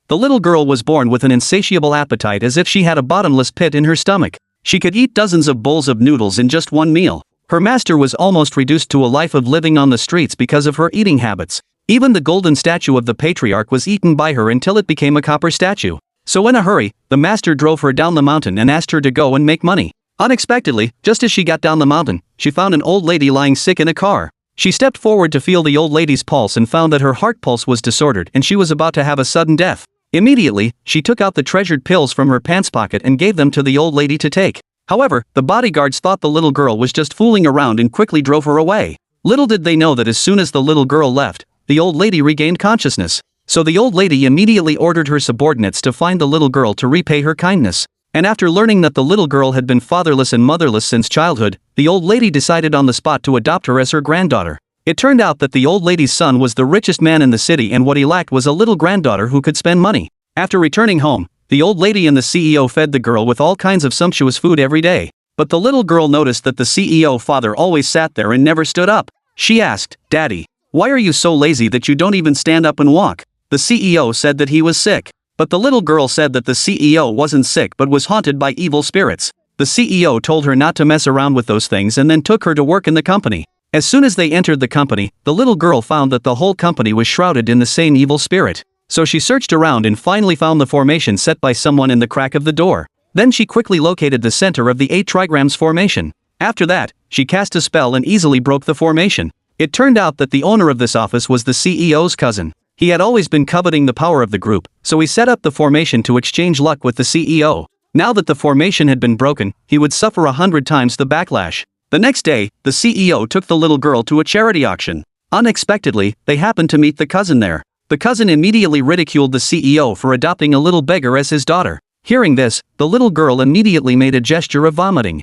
The little girl was born with an insatiable appetite, as if she had a bottomless pit in her stomach. She could eat dozens of bowls of noodles in just one meal. Her master was almost reduced to a life of living on the streets because of her eating habits. Even the golden statue of the patriarch was eaten by her until it became a copper statue. So in a hurry, the master drove her down the mountain and asked her to go and make money. Unexpectedly, just as she got down the mountain, she found an old lady lying sick in a car. She stepped forward to feel the old lady's pulse and found that her heart pulse was disordered and she was about to have a sudden death. Immediately, she took out the treasured pills from her pants pocket and gave them to the old lady to take. However, the bodyguards thought the little girl was just fooling around and quickly drove her away. Little did they know that as soon as the little girl left, the old lady regained consciousness. So the old lady immediately ordered her subordinates to find the little girl to repay her kindness. And after learning that the little girl had been fatherless and motherless since childhood, the old lady decided on the spot to adopt her as her granddaughter. It turned out that the old lady's son was the richest man in the city, and what he lacked was a little granddaughter who could spend money. After returning home, the old lady and the CEO fed the girl with all kinds of sumptuous food every day. But the little girl noticed that the CEO father always sat there and never stood up. She asked, "Daddy, why are you so lazy that you don't even stand up and walk?" The CEO said that he was sick. But the little girl said that the CEO wasn't sick but was haunted by evil spirits. The CEO told her not to mess around with those things and then took her to work in the company. As soon as they entered the company, the little girl found that the whole company was shrouded in the same evil spirit. So she searched around and finally found the formation set by someone in the crack of the door. Then she quickly located the center of the 8 trigrams formation. After that, she cast a spell and easily broke the formation. It turned out that the owner of this office was the CEO's cousin. He had always been coveting the power of the group, so he set up the formation to exchange luck with the CEO. Now that the formation had been broken, he would suffer 100 times the backlash. The next day, the CEO took the little girl to a charity auction. Unexpectedly, they happened to meet the cousin there. The cousin immediately ridiculed the CEO for adopting a little beggar as his daughter. Hearing this, the little girl immediately made a gesture of vomiting.